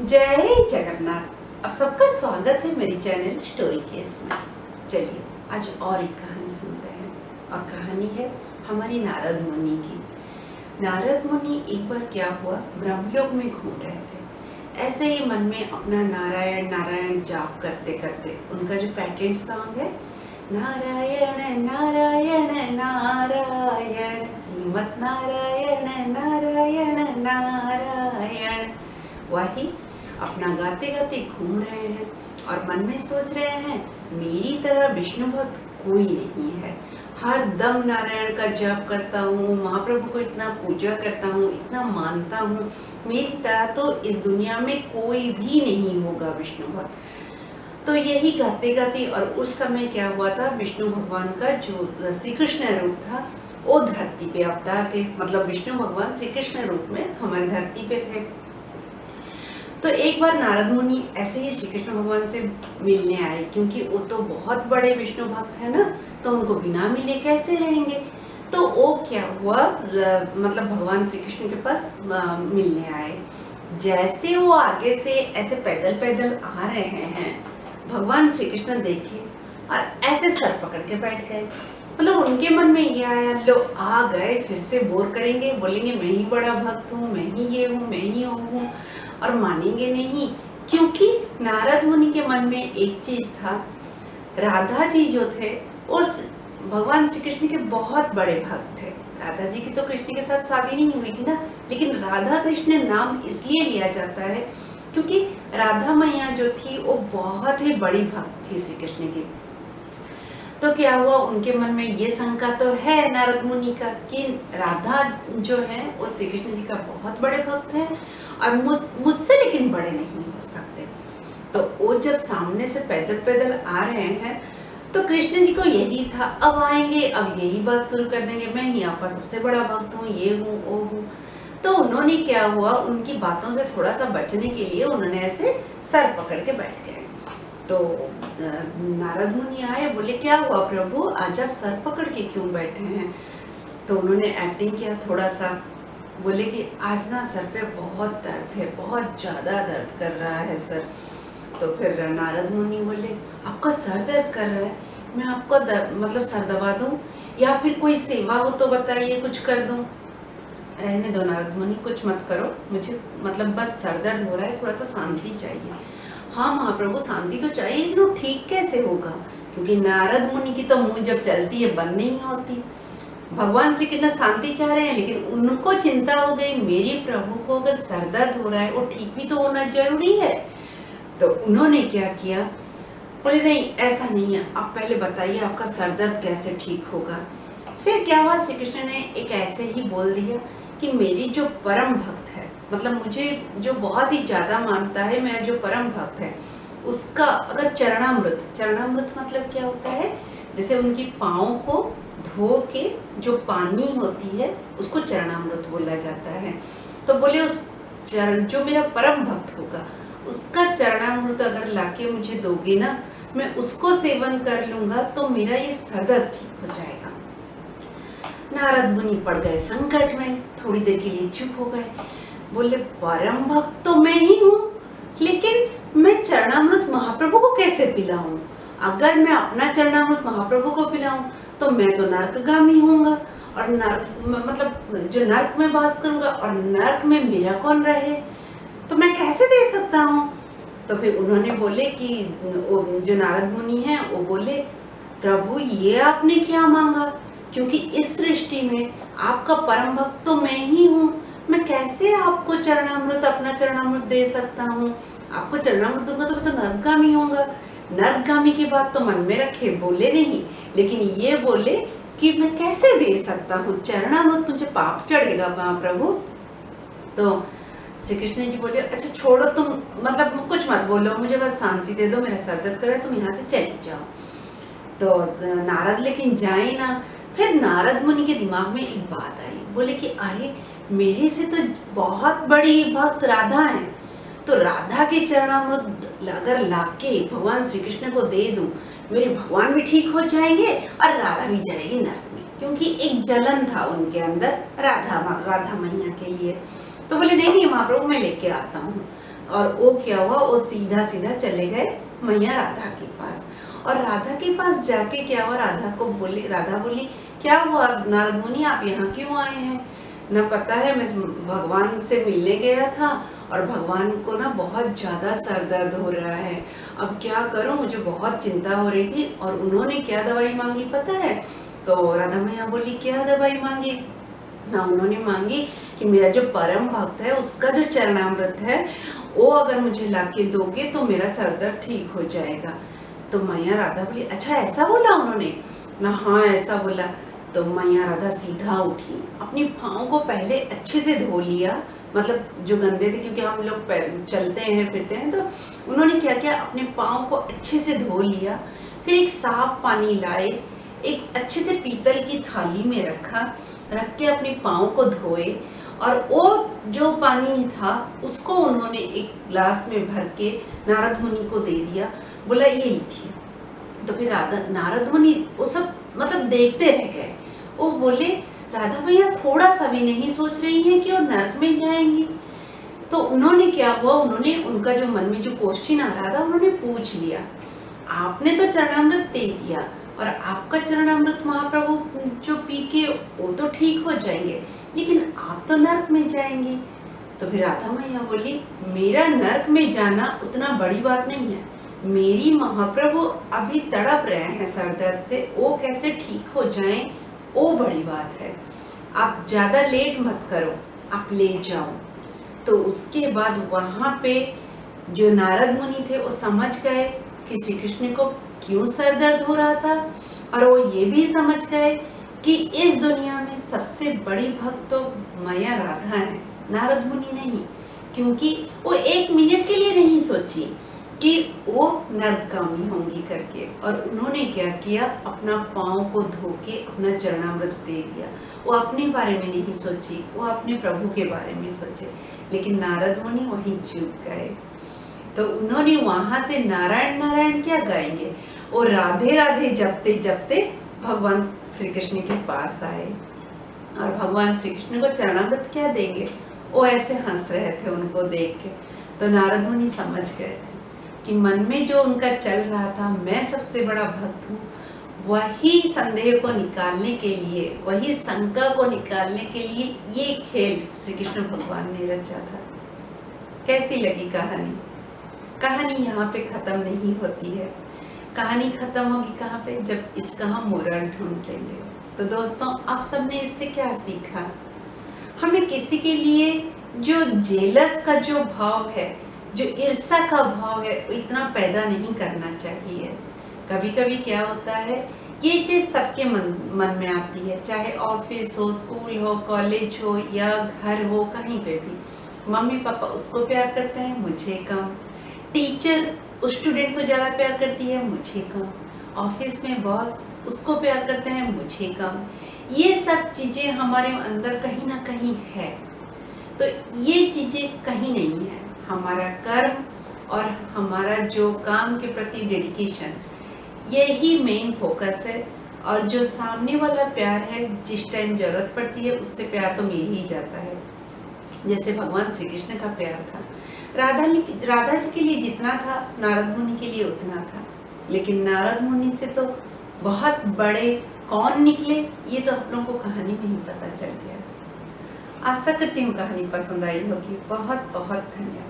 जय जगन्नाथ। अब सबका स्वागत है मेरी चैनल स्टोरी केस में। चलिए आज और एक कहानी सुनते हैं और कहानी है हमारी नारद मुनि की। नारद मुनि एक बार क्या हुआ, ब्रह्मलोक में घूम रहे थे। ऐसे ही मन में अपना नारायण नारायण जाप करते करते उनका जो पैटेंट सॉन्ग है, नारायण नारायण नारायण श्रीमत नारायण नारायण नारायण, वही अपना गाते गाते घूम रहे हैं और मन में सोच रहे हैं मेरी तरह विष्णु भक्त कोई नहीं है। हर दम नारायण का जाप करता हूँ, महाप्रभु को इतना पूजा करता हूँ, इतना मानता हूँ, मेरी तरह तो इस दुनिया में कोई भी नहीं होगा विष्णु भक्त। तो यही गाते गाते, और उस समय क्या हुआ था, विष्णु भगवान का जो श्री कृष्ण रूप था वो धरती पे अवतार थे। मतलब विष्णु भगवान श्री कृष्ण रूप में हमारी धरती पे थे। तो एक बार नारद मुनि ऐसे ही श्री कृष्ण भगवान से मिलने आए, क्योंकि वो तो बहुत बड़े विष्णु भक्त है ना, तो उनको बिना मिले कैसे रहेंगे। तो वो क्या हुआ, मतलब भगवान श्री कृष्ण के पास मिलने आए। जैसे वो आगे से ऐसे पैदल पैदल आ रहे हैं, भगवान श्री कृष्ण देखे और ऐसे सर पकड़ के बैठ गए। मतलब उनके मन में ये आया, लो आ गए, फिर से बोर करेंगे, बोलेंगे मैं ही बड़ा भक्त हूँ, मैं ही ये हूँ, मैं ही वो हूँ, और मानेंगे नहीं। क्योंकि नारद मुनि के मन में एक चीज था, राधा जी जो थे उस भगवान श्री कृष्ण के बहुत बड़े भक्त थे। राधा जी की तो कृष्ण के साथ शादी नहीं हुई थी ना, लेकिन राधा कृष्ण नाम इसलिए लिया जाता है क्योंकि राधा मैया जो थी वो बहुत ही बड़ी भक्त थी श्री कृष्ण की। तो क्या हुआ, उनके मन में ये शंका तो है नारद मुनि का कि राधा जो है वो श्री कृष्ण जी का बहुत बड़े भक्त है और मुझसे लेकिन बड़े नहीं हो सकते। तो वो जब सामने से पैदल पैदल आ रहे हैं तो कृष्ण जी को यही था, अब आएंगे, अब यही बात शुरू कर देंगे, मैं ही आपका सबसे बड़ा भक्त हूँ, ये हूँ वो हूँ। तो उन्होंने क्या हुआ, उनकी बातों से थोड़ा सा बचने के लिए उन्होंने ऐसे सर पकड़ के बैठ गए। तो नारद मुनि आए, बोले क्या हुआ प्रभु, आज आप सर पकड़ के क्यों बैठे हैं। तो उन्होंने एक्टिंग किया थोड़ा सा, बोले कि आज ना सर पे बहुत दर्द है, बहुत ज़्यादा दर्द कर रहा है सर। तो फिर नारद मुनि बोले आपका सर दर्द कर रहा है, मैं आपको मतलब सर दबा दूं या फिर कोई सेवा हो तो बताइए, कुछ कर दूं। रहने दो नारद मुनि, कुछ मत करो, मुझे मतलब बस सर दर्द हो रहा है, थोड़ा सा शांति चाहिए। हाँ महाप्रभु शांति तो चाहिए, लेकिन वो ठीक कैसे होगा, क्योंकि नारद मुनि की तो मुंह जब चलती है बंद नहीं होती। भगवान श्री कृष्ण शांति चाह रहे हैं, लेकिन उनको चिंता हो गई मेरे प्रभु को अगर सर दर्द हो रहा है वो ठीक भी तो होना जरूरी है। तो उन्होंने क्या किया, बोले नहीं ऐसा नहीं है, आप पहले बताइए आपका सर दर्द कैसे ठीक होगा। फिर क्या हुआ, श्री कृष्ण ने एक ऐसे ही बोल दिया कि मेरी जो परम भक्त है, मतलब मुझे जो बहुत ही ज्यादा मानता है, मेरा जो परम भक्त है उसका अगर चरणामृत, चरणामृत मतलब क्या होता है, जैसे उनकी पाँव को धो के जो पानी होती है उसको चरणामृत बोला जाता है। तो बोले उस चरण जो मेरा परम भक्त होगा उसका चरणामृत अगर लाके मुझे दोगे ना, मैं उसको सेवन कर लूंगा तो मेरा ये सर दर्द ठीक हो जाएगा। नारद मुनि पड़ गए संकट में, थोड़ी देर के लिए चुप हो गए। बोले परम भक्त तो मैं ही हूँ, लेकिन मैं चरणामृत महाप्रभु को कैसे पिलाऊं। अगर मैं अपना चरणामृत महाप्रभु को पिलाऊं तो मैं तो नरकगामी होऊंगा, और नरक मतलब जो नरक में वास करूंगा, और नरक में मेरा कौन रहे, तो मैं कैसे दे सकता हूँ। तो फिर उन्होंने बोले कि जो नारद मुनि हैं वो बोले प्रभु ये आपने क्या मांगा, क्योंकि इस सृष्टि में आपका परम भक्त तो मैं ही हूँ, मैं कैसे आपको चरणामृत, अपना चरणामृत दे सकता हूँ। आपको चरणामृत दूंगा तो मैं तो नरकगामी होऊंगा। नरकगामी की बात तो मन में रखे, बोले नहीं, लेकिन ये बोले कि मैं कैसे दे सकता हूँ चरणामृत, मुझे पाप चढ़ेगा महाप्रभु। तो श्री कृष्ण जी बोले अच्छा छोड़ो तुम, मतलब कुछ मत बोलो, मुझे बस शांति दे दो, मेरा सर दर्द कर रहा है, तुम यहाँ से चली जाओ। तो नारद लेकिन जाए ना। फिर नारद मुनि के दिमाग में एक बात आई, बोले कि अरे मेरे से तो बहुत बड़ी भक्त राधा है, तो राधा के चरणामृत अगर लाके भगवान श्री कृष्ण को दे दूं, मेरे भगवान भी ठीक हो जाएंगे और राधा भी जाएगी नरक में, क्योंकि एक जलन था उनके अंदर राधा मैया के लिए। तो बोले नहीं नहीं महाप्रभु मैं लेके आता हूँ। और वो क्या हुआ, वो सीधा सीधा चले गए मैया राधा के पास। और राधा के पास जाके क्या हुआ, राधा बोली क्या हुआ नारद मुनि, आप यहाँ क्यों आए हैं? ना पता है, मैं भगवान से मिलने गया था और भगवान को ना बहुत ज़्यादा सर दर्द हो रहा है, अब क्या करूं, मुझे बहुत चिंता हो रही थी। और उन्होंने क्या दवाई मांगी पता है? तो राधा मैया बोली क्या दवाई मांगी ना, उन्होंने मांगी कि मेरा जो परम भक्त है उसका जो चरणामृत है वो अगर मुझे लाके दोगे तो मेरा सर दर्द ठीक हो जाएगा। तो मैया राधा बोली अच्छा ऐसा बोला उन्होंने ना, हाँ ऐसा बोला। तो मैया राधा सीधा उठी, अपनी पाँव को पहले अच्छे से धो लिया, मतलब जो गंदे थे, क्योंकि हम लोग चलते हैं फिरते हैं, तो उन्होंने क्या किया, अपने पाँव को अच्छे से धो लिया। फिर एक साफ पानी लाए, एक अच्छे से पीतल की थाली में रख के अपने पाँव को धोए, और वो जो पानी था उसको उन्होंने एक ग्लास में भर के नारद मुनि को दे दिया, बोला ये लीजिए। तो फिर नारद मुनि वो सब मतलब देखते रह गए। वो बोले राधा भैया थोड़ा सा भी नहीं सोच रही हैं कि वो नर्क में जाएंगी? तो उन्होंने क्या हुआ, उन्होंने उनका जो मन में जो क्वेश्चन आ रहा था उन्होंने पूछ लिया, आपने तो चरणामृत दे दिया और आपका चरणामृत महाप्रभु जो पी के वो तो ठीक हो जाएंगे, लेकिन आप तो नर्क में जाएंगी। तो फिर राधा मैया बोली मेरा नर्क में जाना उतना बड़ी बात नहीं है, मेरी महाप्रभु अभी तड़प रहे हैं सर दर्द से, वो कैसे ठीक हो जाएं वो बड़ी बात है, आप ज़्यादा लेट मत करो, आप ले जाओ। तो उसके बाद वहाँ पे जो नारद मुनि थे वो समझ गए कि श्री कृष्ण को क्यों सर दर्द हो रहा था, और वो ये भी समझ गए कि इस दुनिया में सबसे बड़ी भक्त तो मैया राधा है, नारद मुनि नहीं। क्योंकि वो एक मिनट के लिए नहीं सोची कि वो नरकगामी होंगी करके, और उन्होंने क्या किया, अपना पाँव को धो के अपना चरणामृत दे दिया। वो अपने बारे में नहीं सोची, वो अपने प्रभु के बारे में सोचे। लेकिन नारद मुनि वहीं चूक गए। तो उन्होंने वहां से नारायण नारायण क्या गाएंगे, वो राधे राधे जपते जपते भगवान श्री कृष्ण के पास आए, और भगवान श्री कृष्ण को चरणामृत क्या देंगे, वो ऐसे हंस रहे थे उनको देख के। तो नारद मुनि समझ गए थे कि मन में जो उनका चल रहा था, मैं सबसे बड़ा भक्त हूँ, वही संदेह को निकालने के लिए, वही शंका को निकालने के लिए ये खेल श्री कृष्ण भगवान ने रचा था। कैसी लगी कहानी? कहानी यहाँ पे खत्म नहीं होती है। कहानी खत्म होगी कहाँ पे, जब इसका हम मोरल ढूंढ लेंगे। तो दोस्तों आप सबने इससे क्या सीखा? हमें किसी के लिए जो जेलस का जो भाव है, जो ईर्ष्या का भाव है, वो इतना पैदा नहीं करना चाहिए। कभी कभी क्या होता है, ये चीज़ सबके मन में आती है, चाहे ऑफिस हो, स्कूल हो, कॉलेज हो या घर हो, कहीं पे भी। मम्मी पापा उसको प्यार करते हैं, मुझे कम। टीचर उस स्टूडेंट को ज़्यादा प्यार करती है, मुझे कम। ऑफिस में बॉस उसको प्यार करते हैं, मुझे कम। ये सब चीज़ें हमारे अंदर कहीं ना कहीं है। तो ये चीज़ें कहीं नहीं है। हमारा कर्म और हमारा जो काम के प्रति डेडिकेशन, यही मेन फोकस है। और जो सामने वाला प्यार है, जिस टाइम जरूरत पड़ती है उससे प्यार तो मिल ही जाता है। जैसे भगवान श्री कृष्ण का प्यार था, राधा जी के लिए जितना था, नारद मुनि के लिए उतना था। लेकिन नारद मुनि से तो बहुत बड़े कौन निकले, ये तो आप लोगों को कहानी में ही पता चल गया। आशा करती हूँ कहानी पसंद आई होगी। बहुत बहुत धन्यवाद।